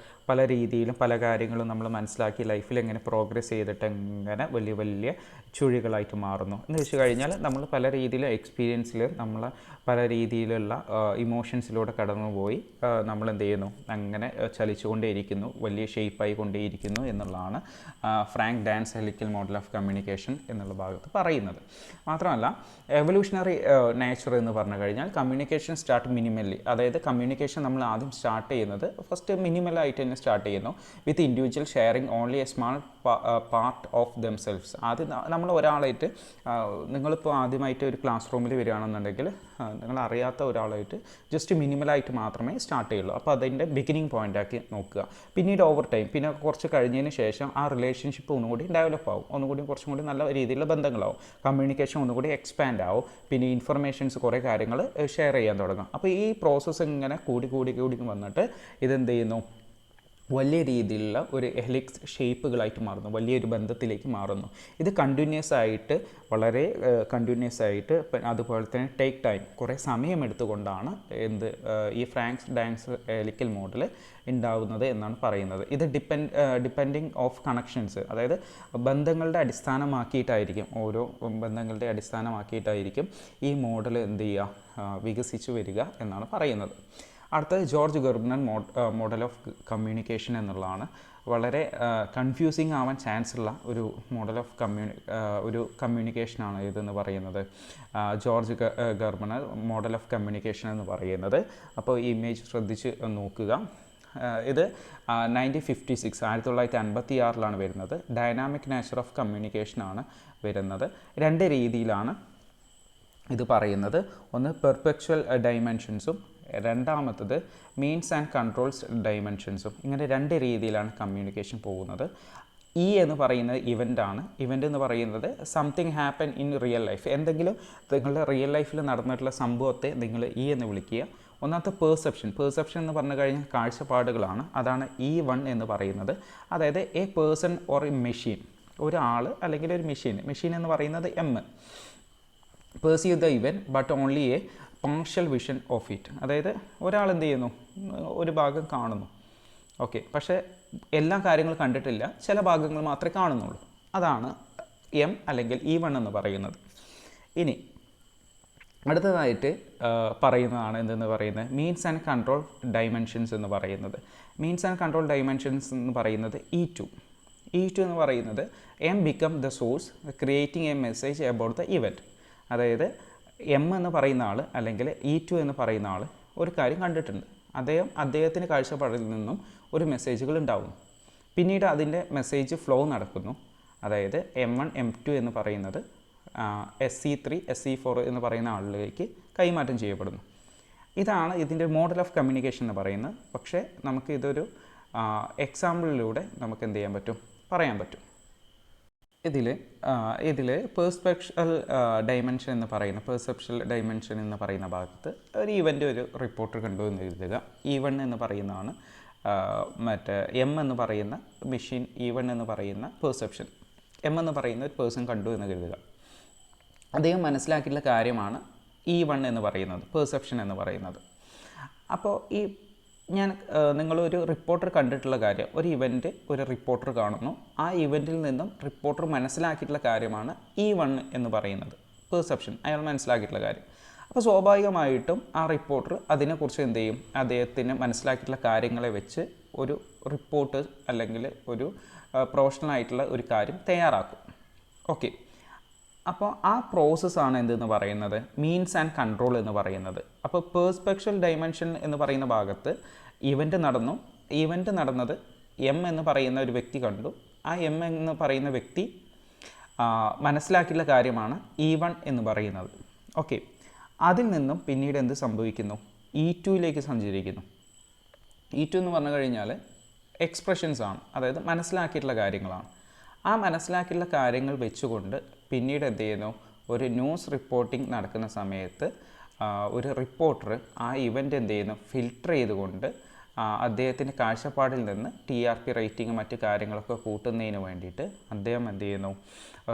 പല രീതിയിലും പല കാര്യങ്ങളും നമ്മൾ മനസ്സിലാക്കി ലൈഫിൽ എങ്ങനെ പ്രോഗ്രസ് ചെയ്തിട്ട് എങ്ങനെ വലിയ വലിയ ചുഴികളായിട്ട് മാറുന്നു എന്ന് വെച്ച് കഴിഞ്ഞാൽ നമ്മൾ പല രീതിയിലും എക്സ്പീരിയൻസിൽ നമ്മൾ പല രീതിയിലുള്ള ഇമോഷൻസിലൂടെ കടന്നുപോയി നമ്മൾ എന്ത് ചെയ്യുന്നു, അങ്ങനെ ചലിച്ചുകൊണ്ടേയിരിക്കുന്നു, വലിയ ഷേപ്പായി കൊണ്ടേയിരിക്കുന്നു എന്നുള്ളതാണ് Frank dance helical model of communication എന്നുള്ള ഭാഗത്ത് പറയുന്നത്. മാത്രമല്ല എവല്യൂഷണറി നേച്ചർ എന്ന് പറഞ്ഞു കഴിഞ്ഞാൽ കമ്മ്യൂണിക്കേഷൻ സ്റ്റാർട്ട് മിനിമലി. അതായത് കമ്മ്യൂണിക്കേഷൻ നമ്മൾ ആദ്യം സ്റ്റാർട്ട് ചെയ്യുന്നത് ഫസ്റ്റ് മിനിമലായിട്ട് തന്നെ സ്റ്റാർട്ട് ചെയ്യുന്നു. വിത്ത് individual sharing only A small part of themselves. ആദ്യം നമ്മൾ ഒരാളായിട്ട്, നിങ്ങളിപ്പോൾ ആദ്യമായിട്ട് ഒരു ക്ലാസ് റൂമിൽ വരികയാണെന്നുണ്ടെങ്കിൽ നിങ്ങൾ അറിയാത്ത ഒരാളായിട്ട് ജസ്റ്റ് മിനിമലായിട്ട് മാത്രമേ സ്റ്റാർട്ട് ചെയ്യുള്ളൂ. അപ്പോൾ അതിൻ്റെ ബിഗിനിങ് പോയിൻ്റാക്കി നോക്കുക. പിന്നീട് ഓവർ ടൈം, പിന്നെ കുറച്ച് കഴിഞ്ഞതിന് ശേഷം ആ റിലേഷൻഷിപ്പ് ഒന്നുകൂടി ഡെവലപ്പ് ആവും, കുറച്ചും കൂടി നല്ല രീതിയിലുള്ള ബന്ധങ്ങളാവും, കമ്മ്യൂണിക്കേഷൻ ഒന്നുകൂടി എക്സ്പാൻഡ് ആവും, പിന്നെ ഇൻഫർമേഷൻസ് കുറേ കാര്യങ്ങൾ ഷെയർ ചെയ്യാൻ തുടങ്ങും. അപ്പോൾ ഈ പ്രോസസ്സ് ഇങ്ങനെ കൂടി വന്നിട്ട് ഇതെന്ത് ചെയ്യുന്നു, വലിയ രീതിയിലുള്ള ഒരു ഹെലിക്സ് ഷേപ്പുകളായിട്ട് മാറുന്നു, വലിയൊരു ബന്ധത്തിലേക്ക് മാറുന്നു. ഇത് വളരെ കണ്ടിന്യൂസ് ആയിട്ട് അതുപോലെ തന്നെ ടേക്ക് ടൈം, കുറേ സമയമെടുത്തുകൊണ്ടാണ് ഈ ഫ്രാങ്ക് ഡാൻസ് ഹെലിക്കൽ മോഡൽ ഉണ്ടാവുന്നത് എന്നാണ് പറയുന്നത്. ഇത് ഡിപ്പെൻഡിങ് ഓഫ് കണക്ഷൻസ്, അതായത് ബന്ധങ്ങളുടെ അടിസ്ഥാനമാക്കിയിട്ടായിരിക്കും, ഓരോ ബന്ധങ്ങളുടെ അടിസ്ഥാനമാക്കിയിട്ടായിരിക്കും ഈ മോഡൽ വികസിച്ചു വരിക എന്നാണ് പറയുന്നത്. അടുത്തത് George Gerber model of communication എന്നുള്ളതാണ്. വളരെ കൺഫ്യൂസിങ് ആവാൻ ചാൻസ് ഉള്ള ഒരു മോഡൽ ഓഫ് കമ്മ്യൂണിക്കേഷനാണ് ഇതെന്ന് പറയുന്നത്. ജോർജ് ഗർബണർ മോഡൽ ഓഫ് കമ്മ്യൂണിക്കേഷൻ എന്ന് പറയുന്നത്. അപ്പോൾ ഈ ഇമേജ് ശ്രദ്ധിച്ച് നോക്കുക. ഇത് 1956 വരുന്നത്. ഡൈനാമിക് നേച്ചർ ഓഫ് കമ്മ്യൂണിക്കേഷനാണ് വരുന്നത്. 2 രീതിയിലാണ് ഇത് പറയുന്നത്. ഒന്ന് പെർപെച്വൽ ഡൈമെൻഷൻസും രണ്ടാമത്തത് മീൻസ് ആൻഡ് കൺട്രോൾസ് ഡൈമെൻഷൻസും. ഇങ്ങനെ 2 രീതിയിലാണ് കമ്മ്യൂണിക്കേഷൻ പോകുന്നത്. എന്ന് പറയുന്നത് ഇവൻ്റാണ്. ഇവൻ്റ് എന്ന് പറയുന്നത് something happen in real life. എന്തെങ്കിലും നിങ്ങളുടെ റിയൽ ലൈഫിൽ നടന്നിട്ടുള്ള സംഭവത്തെ നിങ്ങൾ എന്ന് വിളിക്കുക. ഒന്നാമത്തെ പേഴ്സെപ്ഷൻ എന്ന് പറഞ്ഞു കഴിഞ്ഞാൽ കാഴ്ചപ്പാടുകളാണ്. അതാണ് E1 എന്ന് പറയുന്നത്. അതായത് A person or A machine, ഒരാൾ അല്ലെങ്കിൽ ഒരു മെഷീൻ എന്ന് പറയുന്നത് perceive the event but only A partial vision of it. അതായത് ഒരാൾ എന്ത് ചെയ്യുന്നു, ഒരു ഭാഗം കാണുന്നു, ഓക്കെ, പക്ഷേ എല്ലാ കാര്യങ്ങളും കണ്ടിട്ടില്ല, ചില ഭാഗങ്ങൾ മാത്രമേ കാണുന്നുള്ളൂ. അതാണ് അല്ലെങ്കിൽ E1 എന്ന് പറയുന്നത്. ഇനി അടുത്തതായിട്ട് പറയുന്നതാണ് എന്തെന്ന് പറയുന്നത് മീൻസ് ആൻഡ് കൺട്രോൾ ഡൈമെൻഷൻസ് എന്ന് പറയുന്നത്. മീൻസ് ആൻഡ് കൺട്രോൾ ഡൈമെൻഷൻസ് എന്ന് പറയുന്നത് E2 എന്ന് പറയുന്നത് become the source creating A message about the event. അതായത് എന്ന് പറയുന്ന ആൾ അല്ലെങ്കിൽ E2 എന്ന് പറയുന്ന ആൾ ഒരു കാര്യം കണ്ടിട്ടുണ്ട്. അദ്ദേഹത്തിന് കാഴ്ചപ്പാടിൽ നിന്നും ഒരു മെസ്സേജുകൾ ഉണ്ടാവുന്നു. പിന്നീട് അതിൻ്റെ മെസ്സേജ് ഫ്ലോ നടക്കുന്നു. അതായത് M1 M2 എന്ന് പറയുന്നത് SC3 SC4 എന്ന് പറയുന്ന ആളിലേക്ക് കൈമാറ്റം ചെയ്യപ്പെടുന്നു. ഇതാണ് ഇതിൻ്റെ മോഡൽ ഓഫ് കമ്മ്യൂണിക്കേഷൻ എന്ന് പറയുന്നത്. പക്ഷേ നമുക്ക് ഇതൊരു എക്സാമ്പിളിലൂടെ നമുക്ക് എന്ത് ചെയ്യാൻ പറ്റും, പറയാൻ പറ്റും. ഇതിൽ പെർസെപ്ച്വൽ ഡൈമെൻഷൻ എന്ന് പറയുന്ന ഭാഗത്ത് ഒരു ഒരു റിപ്പോർട്ടർ കണ്ടു എന്ന് കരുതുക. E1 എന്ന് പറയുന്നതാണ് എന്ന് പറയുന്ന മെഷീൻ, E1 എന്ന് പറയുന്ന പെർസെപ്ഷൻ, എന്ന് പറയുന്ന ഒരു പേഴ്സൺ കണ്ടു എന്ന് കരുതുക. അദ്ദേഹം മനസ്സിലാക്കിയിട്ടുള്ള കാര്യമാണ് E1 എന്ന് പറയുന്നത്, പെർസെപ്ഷൻ എന്ന് പറയുന്നത്. അപ്പോൾ നിങ്ങളൊരു റിപ്പോർട്ടർ കണ്ടിട്ടുള്ള കാര്യം, ഒരു ഇവൻറ്റ് ഒരു റിപ്പോർട്ടർ കാണുന്നു, ആ ഇവൻറ്റിൽ നിന്നും റിപ്പോർട്ടർ മനസ്സിലാക്കിയിട്ടുള്ള കാര്യമാണ് E1 എന്ന് പറയുന്നത്, പെർസെപ്ഷൻ, അയാൾ മനസ്സിലാക്കിയിട്ടുള്ള കാര്യം. അപ്പോൾ സ്വാഭാവികമായിട്ടും ആ റിപ്പോർട്ടർ അതിനെക്കുറിച്ച് എന്ത് ചെയ്യും, അദ്ദേഹത്തിന് മനസ്സിലാക്കിയിട്ടുള്ള കാര്യങ്ങളെ വെച്ച് ഒരു റിപ്പോർട്ട് അല്ലെങ്കിൽ ഒരു പ്രൊഫഷണൽ ആയിട്ടുള്ള ഒരു കാര്യം തയ്യാറാക്കും. ഓക്കെ, അപ്പോൾ ആ പ്രോസസ്സാണ് എന്തെന്ന് പറയുന്നത് മീൻസ് ആൻഡ് കൺട്രോൾ എന്ന് പറയുന്നത്. അപ്പോൾ പെർസ്പെക്ച്വൽ ഡൈമെൻഷൻ എന്ന് പറയുന്ന ഭാഗത്ത് ഇവൻറ്റ് നടന്നത് എന്ന് പറയുന്ന ഒരു വ്യക്തി കണ്ടു. ആ എന്ന് പറയുന്ന വ്യക്തി മനസ്സിലാക്കിയുള്ള കാര്യമാണ് E1 എന്ന് പറയുന്നത്. ഓക്കെ, അതിൽ നിന്നും പിന്നീട് എന്ത് സംഭവിക്കുന്നു, E2യിലേക്ക് സഞ്ചരിക്കുന്നു. E2 എന്ന് പറഞ്ഞു കഴിഞ്ഞാൽ എക്സ്പ്രഷൻസ് ആണ്, അതായത് മനസ്സിലാക്കിയിട്ടുള്ള കാര്യങ്ങളാണ്. ആ മനസ്സിലാക്കിയിട്ടുള്ള കാര്യങ്ങൾ വെച്ചുകൊണ്ട് പിന്നീട് എന്ത് ചെയ്യുന്നു, ഒരു ന്യൂസ് റിപ്പോർട്ടിംഗ് നടക്കുന്ന സമയത്ത് ഒരു റിപ്പോർട്ടർ ആ ഇവൻ്റ് എന്ത് ചെയ്യുന്നു, ഫിൽട്ടർ ചെയ്തുകൊണ്ട് അദ്ദേഹത്തിൻ്റെ കാഴ്ചപ്പാടിൽ നിന്ന് TRP റേറ്റിംഗ് മറ്റ് കാര്യങ്ങളൊക്കെ കൂട്ടുന്നതിന് വേണ്ടിയിട്ട് അദ്ദേഹം എന്ത് ചെയ്യുന്നു,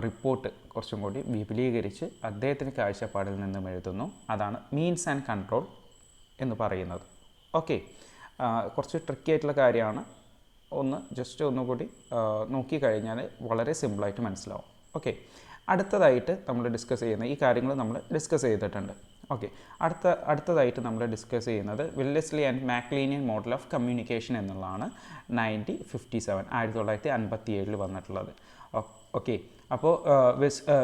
റിപ്പോർട്ട് കുറച്ചും കൂടി വിപുലീകരിച്ച് അദ്ദേഹത്തിൻ്റെ കാഴ്ചപ്പാടിൽ നിന്നും എഴുതുന്നു. അതാണ് മീൻസ് ആൻഡ് കൺട്രോൾ എന്ന് പറയുന്നത്. ഓക്കെ, കുറച്ച് ട്രിക്കി ആയിട്ടുള്ള കാര്യമാണ്. ജസ്റ്റ് ഒന്നുകൂടി നോക്കിക്കഴിഞ്ഞാൽ വളരെ സിമ്പിളായിട്ട് മനസ്സിലാവും. ഓക്കെ, അടുത്തതായിട്ട് നമ്മൾ ഡിസ്കസ് ചെയ്യുന്ന ഈ കാര്യങ്ങൾ നമ്മൾ ഡിസ്കസ് ചെയ്തിട്ടുണ്ട്. ഓക്കെ, അടുത്തതായിട്ട് നമ്മൾ ഡിസ്കസ് ചെയ്യുന്നത് Wellesley and MacLeanian model of communication എന്നുള്ളതാണ്. 1957 വന്നിട്ടുള്ളത്. ഓക്കെ, അപ്പോൾ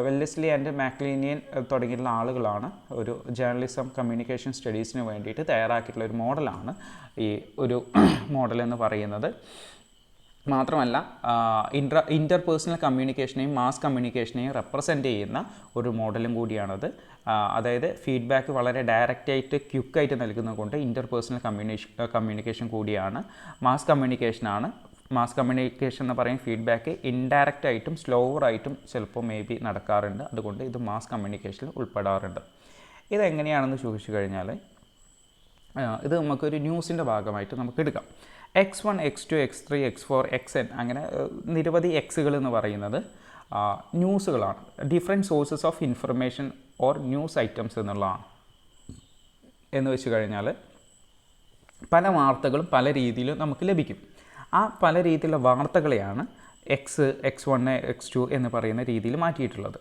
വെല്ലസ്ലി ആൻഡ് മാക്ലീനിയൻ തുടങ്ങിയിട്ടുള്ള ആളുകളാണ് ഒരു ജേർണലിസം കമ്മ്യൂണിക്കേഷൻ സ്റ്റഡീസിന് വേണ്ടിയിട്ട് തയ്യാറാക്കിയിട്ടുള്ള ഒരു മോഡലാണ് ഈ ഒരു മോഡൽ എന്ന് പറയുന്നത്. മാത്രമല്ല ഇൻ്റർപേഴ്സണൽ കമ്മ്യൂണിക്കേഷനെയും മാസ് കമ്മ്യൂണിക്കേഷനെയും റെപ്രസെൻ്റ് ചെയ്യുന്ന ഒരു മോഡലും കൂടിയാണത്. അതായത് ഫീഡ്ബാക്ക് വളരെ ഡയറക്റ്റായിട്ട് ക്വിക്കായിട്ട് നൽകുന്നത് കൊണ്ട് ഇൻ്റർപേഴ്സണൽ കമ്മ്യൂണിക്കേഷൻ കൂടിയാണ്. മാസ് കമ്മ്യൂണിക്കേഷൻ എന്ന് പറയുന്ന ഫീഡ്ബാക്ക് ഇൻഡയറക്റ്റായിട്ടും സ്ലോവറായിട്ടും ചിലപ്പോൾ നടക്കാറുണ്ട്. അതുകൊണ്ട് ഇത് മാസ് കമ്മ്യൂണിക്കേഷനിൽ ഉൾപ്പെടാറുണ്ട്. ഇതെങ്ങനെയാണെന്ന് ചോദിച്ചു കഴിഞ്ഞാൽ ഇത് നമുക്കൊരു ന്യൂസിൻ്റെ ഭാഗമായിട്ട് നമുക്ക് എടുക്കാം. X1, X2, X3, X4, Xn അങ്ങനെ നിരവധി എക്സുകൾ എന്ന് പറയുന്നത് ന്യൂസുകളാണ്. Different sources of information or news items എന്നുള്ളതാണ്. എന്ന് വെച്ച് കഴിഞ്ഞാൽ പല വാർത്തകളും പല രീതിയിലും നമുക്ക് ലഭിക്കും. ആ പല രീതിയിലുള്ള വാർത്തകളെയാണ് X1, X2 എന്ന് പറയുന്ന രീതിയിൽ മാറ്റിയിട്ടുള്ളത്.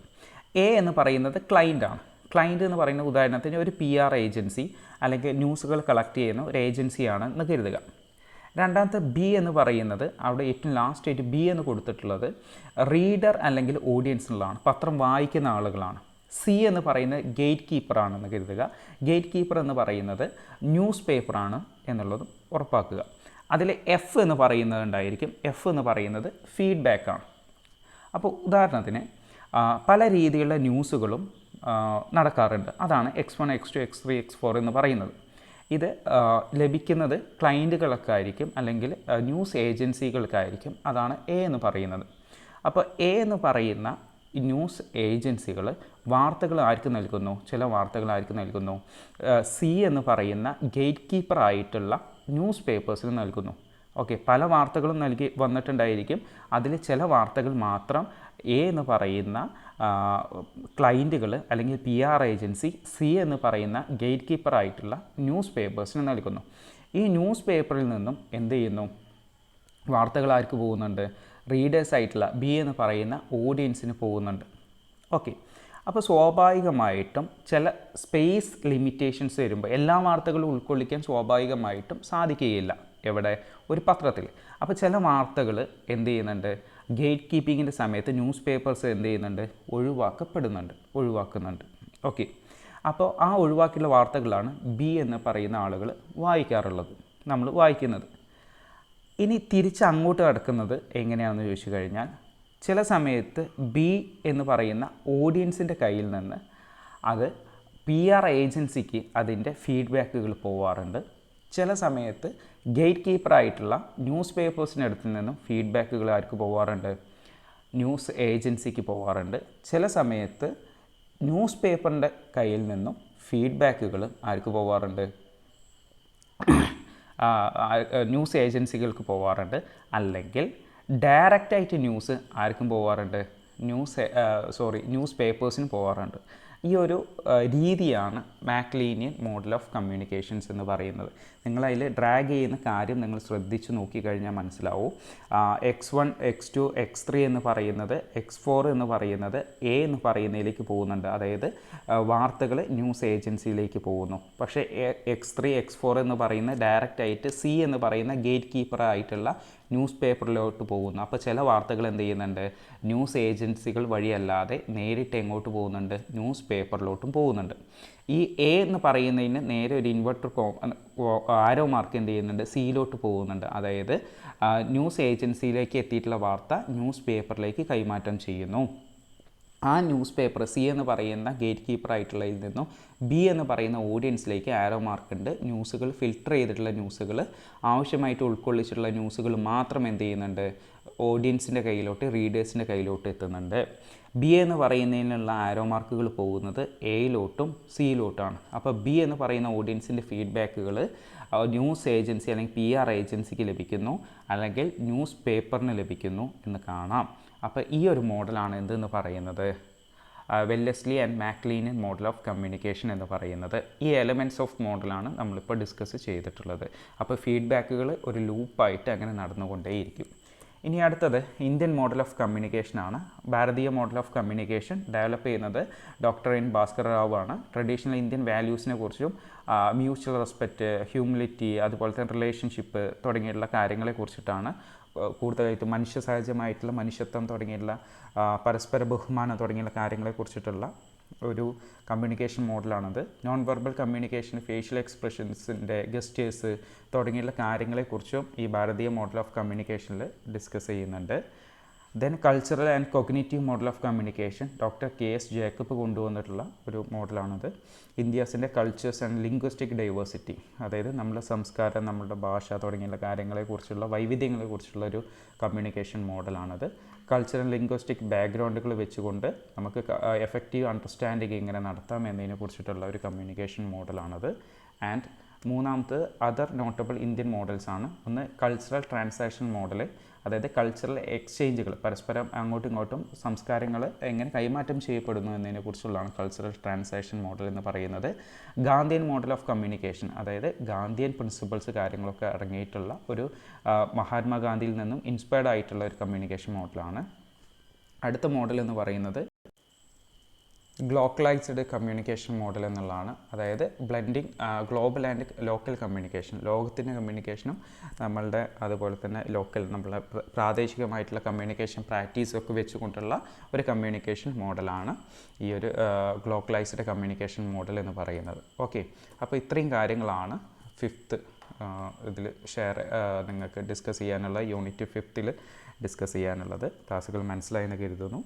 എന്ന് പറയുന്നത് ക്ലയൻ്റാണ്. ക്ലയൻറ്റ് എന്ന് പറയുന്ന ഉദാഹരണത്തിന് ഒരു PR ഏജൻസി അല്ലെങ്കിൽ ന്യൂസുകൾ കളക്ട് ചെയ്യുന്ന ഒരു ഏജൻസിയാണ് എന്ന് കരുതുക. രണ്ടാമത്തെ ബി എന്ന് പറയുന്നത് അവിടെ ഏറ്റവും ലാസ്റ്റ് ആയിട്ട് ബി എന്ന് കൊടുത്തിട്ടുള്ളത് റീഡർ അല്ലെങ്കിൽ ഓഡിയൻസിനുള്ളതാണ്, പത്രം വായിക്കുന്ന ആളുകളാണ്. സി എന്ന് പറയുന്നത് ഗേറ്റ് കീപ്പറാണെന്ന് കരുതുക. ഗേറ്റ് കീപ്പർ എന്ന് പറയുന്നത് ന്യൂസ് പേപ്പറാണ് എന്നുള്ളത് ഉറപ്പാക്കുക. അതിൽ എഫ് എന്ന് പറയുന്നത് ഉണ്ടായിരിക്കും. എഫ് എന്ന് പറയുന്നത് ഫീഡ്ബാക്കാണ്. അപ്പോൾ ഉദാഹരണത്തിന് പല രീതിയിലുള്ള ന്യൂസുകളും നടക്കാറുണ്ട്. അതാണ് X1, X2, X3, X4 എന്ന് പറയുന്നത്. ഇത് ലഭിക്കുന്നത് ക്ലയൻറ്റുകൾക്കായിരിക്കും അല്ലെങ്കിൽ ന്യൂസ് ഏജൻസികൾക്കായിരിക്കും. അതാണ് എ എന്ന് പറയുന്നത്. അപ്പോൾ എ എന്ന് പറയുന്ന ഈ ന്യൂസ് ഏജൻസികൾ വാർത്തകൾ ആർക്ക് നൽകുന്നു? ചില വാർത്തകൾ ആർക്ക് നൽകുന്നു? സി എന്ന് പറയുന്ന ഗേറ്റ് കീപ്പർ ആയിട്ടുള്ള ന്യൂസ് പേപ്പേഴ്സിന് നൽകുന്നു. ഓക്കെ, പല വാർത്തകളും നൽകി വന്നിട്ടുണ്ടായിരിക്കും. അതിൽ ചില വാർത്തകൾ മാത്രം എ എന്ന് പറയുന്ന ക്ലയൻറ്റുകൾ അല്ലെങ്കിൽ PR ഏജൻസി സി എന്ന് പറയുന്ന ഗേറ്റ് കീപ്പർ ആയിട്ടുള്ള ന്യൂസ് പേപ്പേഴ്സിന് നൽകുന്നു. ഈ ന്യൂസ് പേപ്പറിൽ നിന്നും എന്ത് ചെയ്യുന്നു? വാർത്തകൾ ആർക്ക് പോകുന്നുണ്ട്? റീഡേഴ്സ് ആയിട്ടുള്ള ബി എന്ന് പറയുന്ന ഓഡിയൻസിന് പോകുന്നുണ്ട്. ഓക്കെ, അപ്പോൾ സ്വാഭാവികമായിട്ടും ചില സ്പേസ് ലിമിറ്റേഷൻസ് വരുമ്പോൾ എല്ലാ വാർത്തകളും ഉൾക്കൊള്ളിക്കാൻ സ്വാഭാവികമായിട്ടും സാധിക്കുകയില്ല. എവിടെ? ഒരു പത്രത്തിൽ. അപ്പോൾ ചില വാർത്തകൾ എന്ത് ചെയ്യുന്നുണ്ട്? ഗേറ്റ് കീപ്പിങ്ങിൻ്റെ സമയത്ത് ന്യൂസ് പേപ്പേഴ്സ് എന്ത് ചെയ്യുന്നുണ്ട്? ഒഴിവാക്കുന്നുണ്ട്. ഓക്കെ, അപ്പോൾ ആ ഒഴിവാക്കിയുള്ള വാർത്തകളാണ് ബി എന്ന് പറയുന്ന ആളുകൾ വായിക്കാറുള്ളത്, നമ്മൾ വായിക്കുന്നത്. ഇനി തിരിച്ച് അങ്ങോട്ട് കിടക്കുന്നത് എങ്ങനെയാണെന്ന് ചോദിച്ചു കഴിഞ്ഞാൽ, ചില സമയത്ത് ബി എന്ന് പറയുന്ന ഓഡിയൻസിൻ്റെ കയ്യിൽ നിന്ന് അത് PR ഏജൻസിക്ക് അതിൻ്റെ ഫീഡ്ബാക്കുകൾ പോവാറുണ്ട്. ചില സമയത്ത് ഗേറ്റ് കീപ്പറായിട്ടുള്ള ന്യൂസ് പേപ്പേഴ്സിൻ്റെ അടുത്ത് നിന്നും ഫീഡ്ബാക്കുകൾ ആർക്ക് പോവാറുണ്ട്? ന്യൂസ് ഏജൻസിക്ക് പോവാറുണ്ട്. ചില സമയത്ത് ന്യൂസ് പേപ്പറിൻ്റെ കയ്യിൽ നിന്നും ഫീഡ്ബാക്കുകൾ ആർക്ക് പോവാറുണ്ട്? ന്യൂസ് ഏജൻസികൾക്ക് പോവാറുണ്ട്. അല്ലെങ്കിൽ ഡയറക്റ്റായിട്ട് ന്യൂസ് ആർക്കും പോവാറുണ്ട്? ന്യൂസ് പേപ്പേഴ്സിന് പോവാറുണ്ട്. ഈ ഒരു രീതിയാണ് മാക്ലീനിയൻ മോഡൽ ഓഫ് കമ്മ്യൂണിക്കേഷൻസ് എന്ന് പറയുന്നത്. നിങ്ങളതിൽ ഡ്രാഗ് ചെയ്യുന്ന കാര്യം നിങ്ങൾ ശ്രദ്ധിച്ച് നോക്കിക്കഴിഞ്ഞാൽ മനസ്സിലാവും. X1, X2, X3 എന്ന് പറയുന്നത് X4 എന്ന് പറയുന്നത് എ എന്ന് പറയുന്നതിലേക്ക് പോകുന്നുണ്ട്. അതായത് വാർത്തകൾ ന്യൂസ് ഏജൻസിയിലേക്ക് പോകുന്നു. പക്ഷേ X3, X4 എന്ന് പറയുന്ന ഡയറക്റ്റായിട്ട് സി എന്ന് പറയുന്ന ഗേറ്റ് കീപ്പറായിട്ടുള്ള ന്യൂസ് പേപ്പറിലോട്ട് പോകുന്നു. അപ്പോൾ ചില വാർത്തകൾ എന്ത് ചെയ്യുന്നുണ്ട്? ന്യൂസ് ഏജൻസികൾ വഴിയല്ലാതെ നേരിട്ട് എങ്ങോട്ട് പോകുന്നുണ്ട്? ന്യൂസ് പേപ്പറിലോട്ടും പോകുന്നുണ്ട്. ഈ എ എന്ന് പറയുന്നതിന് നേരെ ഒരു ഇൻവെർട്ടർ ആരോ മാർക്ക് എന്ത് ചെയ്യുന്നുണ്ട്? സിയിലോട്ട് പോകുന്നുണ്ട്. അതായത് ന്യൂസ് ഏജൻസിയിലേക്ക് എത്തിയിട്ടുള്ള വാർത്ത ന്യൂസ് പേപ്പറിലേക്ക് കൈമാറ്റം ചെയ്യുന്നു. ആ ന്യൂസ് പേപ്പർ സി എന്ന് പറയുന്ന ഗേറ്റ് കീപ്പറായിട്ടുള്ളതിൽ നിന്നും ബി എന്ന് പറയുന്ന ഓഡിയൻസിലേക്ക് ആരോ മാർക്കുണ്ട്. ന്യൂസുകൾ ഫിൽട്ടർ ചെയ്തിട്ടുള്ള ന്യൂസുകൾ, ആവശ്യമായിട്ട് ഉൾക്കൊള്ളിച്ചിട്ടുള്ള ന്യൂസുകൾ മാത്രം എന്ത് ചെയ്യുന്നുണ്ട്? ഓഡിയൻസിൻ്റെ കയ്യിലോട്ട്, റീഡേഴ്സിൻ്റെ കയ്യിലോട്ട് എത്തുന്നുണ്ട്. ബി എന്ന് പറയുന്നതിനുള്ള ആരോ മാർക്കുകൾ പോകുന്നത് എയിലോട്ടും സിയിലോട്ടാണ്. അപ്പോൾ ബി എന്ന് പറയുന്ന ഓഡിയൻസിൻ്റെ ഫീഡ്ബാക്കുകൾ ന്യൂസ് ഏജൻസി അല്ലെങ്കിൽ PR ഏജൻസിക്ക് ലഭിക്കുന്നു, അല്ലെങ്കിൽ ന്യൂസ് പേപ്പറിന് ലഭിക്കുന്നു എന്ന് കാണാം. അപ്പോൾ ഈ ഒരു മോഡലാണ് എന്തെന്ന് പറയുന്നത്? Wellesley and MacLeanian model of communication എന്ന് പറയുന്നത്. ഈ എലമെൻറ്റ്സ് ഓഫ് മോഡലാണ് നമ്മളിപ്പോൾ ഡിസ്കസ് ചെയ്തിട്ടുള്ളത്. അപ്പോൾ ഫീഡ്ബാക്കുകൾ ഒരു ലൂപ്പായിട്ട് അങ്ങനെ നടന്നുകൊണ്ടേയിരിക്കും. ഇനി അടുത്തത് ഇന്ത്യൻ മോഡൽ ഓഫ് കമ്മ്യൂണിക്കേഷനാണ്. ഭാരതീയ മോഡൽ ഓഫ് കമ്മ്യൂണിക്കേഷൻ ഡെവലപ്പ് ചെയ്യുന്നത് ഡോക്ടർ N. ഭാസ്കർ റാവു ആണ്. ട്രഡീഷണൽ ഇന്ത്യൻ വാല്യൂസിനെ കുറിച്ചും മ്യൂച്വൽ റെസ്പെക്റ്റ്, ഹ്യൂമിലിറ്റി, അതുപോലെ തന്നെ റിലേഷൻഷിപ്പ് തുടങ്ങിയിട്ടുള്ള കാര്യങ്ങളെക്കുറിച്ചിട്ടാണ് കൂടുതലായിട്ടും മനുഷ്യ സഹജമായിട്ടുള്ള മനുഷ്യത്വം തുടങ്ങിയിട്ടുള്ള പരസ്പര ബഹുമാനം തുടങ്ങിയുള്ള കാര്യങ്ങളെക്കുറിച്ചിട്ടുള്ള ഒരു കമ്മ്യൂണിക്കേഷൻ മോഡലാണത്. നോൺ വെർബൽ കമ്മ്യൂണിക്കേഷൻ, ഫേഷ്യൽ എക്സ്പ്രഷൻസിൻ്റെ ഗസ്റ്റേഴ്സ് തുടങ്ങിയുള്ള കാര്യങ്ങളെക്കുറിച്ചും ഈ ഭാരതീയ മോഡൽ ഓഫ് കമ്മ്യൂണിക്കേഷനിൽ ഡിസ്കസ് ചെയ്യുന്നുണ്ട്. Then cultural and cognitive model of communication doctor KS Jacob കൊണ്ടുവന്നിട്ടുള്ള ഒരു മോഡലാണത്. ഇന്ത്യാസിൻ്റെ കൾച്ചേഴ്സ് ആൻഡ് ലിംഗ്വിസ്റ്റിക് ഡൈവേഴ്സിറ്റി, അതായത് നമ്മുടെ സംസ്കാരം, നമ്മുടെ ഭാഷ തുടങ്ങിയുള്ള കാര്യങ്ങളെക്കുറിച്ചുള്ള വൈവിധ്യങ്ങളെക്കുറിച്ചുള്ള ഒരു കമ്മ്യൂണിക്കേഷൻ മോഡലാണത്. കൾച്ചറൽ ലിംഗ്വിസ്റ്റിക് ബാക്ക്ഗ്രൗണ്ടുകൾ വെച്ചുകൊണ്ട് നമുക്ക് എഫക്റ്റീവ് അണ്ടർസ്റ്റാൻഡിങ് എങ്ങനെ നടത്താം എന്നതിനെ കുറിച്ചിട്ടുള്ള ഒരു കമ്മ്യൂണിക്കേഷൻ മോഡലാണത്. ആൻഡ് മൂന്നാമത് അതർ നോട്ടബിൾ ഇന്ത്യൻ മോഡൽസ് ആണ്. ഒന്ന് കൾച്ചറൽ ട്രാൻസാക്ഷൻ മോഡൽ, അതായത് കൾച്ചറൽ എക്സ്ചേഞ്ചുകൾ, പരസ്പരം അങ്ങോട്ടും ഇങ്ങോട്ടും സംസ്കാരങ്ങൾ എങ്ങനെ കൈമാറ്റം ചെയ്യപ്പെടുന്നു എന്നതിനെക്കുറിച്ചുള്ളതാണ് കൾച്ചറൽ ട്രാൻസാക്ഷൻ മോഡൽ എന്ന് പറയുന്നത്. ഗാന്ധിയൻ മോഡൽ ഓഫ് കമ്മ്യൂണിക്കേഷൻ, അതായത് ഗാന്ധിയൻ പ്രിൻസിപ്പിൾസ് കാര്യങ്ങളൊക്കെ അടങ്ങിയിട്ടുള്ള ഒരു മഹാത്മാഗാന്ധിയിൽ നിന്നും ഇൻസ്പയർഡ് ആയിട്ടുള്ള ഒരു കമ്മ്യൂണിക്കേഷൻ മോഡലാണ്. അടുത്ത മോഡൽ എന്ന് പറയുന്നത് ഗ്ലോക്കലൈസ്ഡ് കമ്മ്യൂണിക്കേഷൻ മോഡൽ എന്നുള്ളതാണ്. അതായത് blending global and local communication, ലോകത്തിൻ്റെ കമ്മ്യൂണിക്കേഷനും നമ്മളുടെ അതുപോലെ തന്നെ ലോക്കൽ നമ്മളെ പ്രാദേശികമായിട്ടുള്ള കമ്മ്യൂണിക്കേഷൻ പ്രാക്ടീസൊക്കെ വെച്ചുകൊണ്ടുള്ള ഒരു കമ്മ്യൂണിക്കേഷൻ മോഡലാണ് ഈ ഒരു ഗ്ലോക്കലൈസ്ഡ് കമ്മ്യൂണിക്കേഷൻ മോഡൽ എന്ന് പറയുന്നത്. ഓക്കെ, അപ്പോൾ ഇത്രയും കാര്യങ്ങളാണ് ഫിഫ്ത്ത് ഇതിൽ നിങ്ങൾക്ക് ഡിസ്കസ് ചെയ്യാനുള്ള യൂണിറ്റ് 5ൽ ഡിസ്കസ് ചെയ്യാനുള്ളത്. ക്ലാസ്സുകൾ മനസ്സിലായെന്ന് കരുതുന്നു.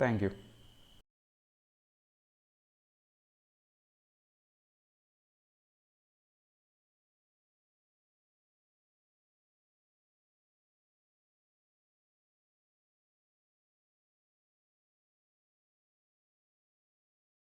Thank you.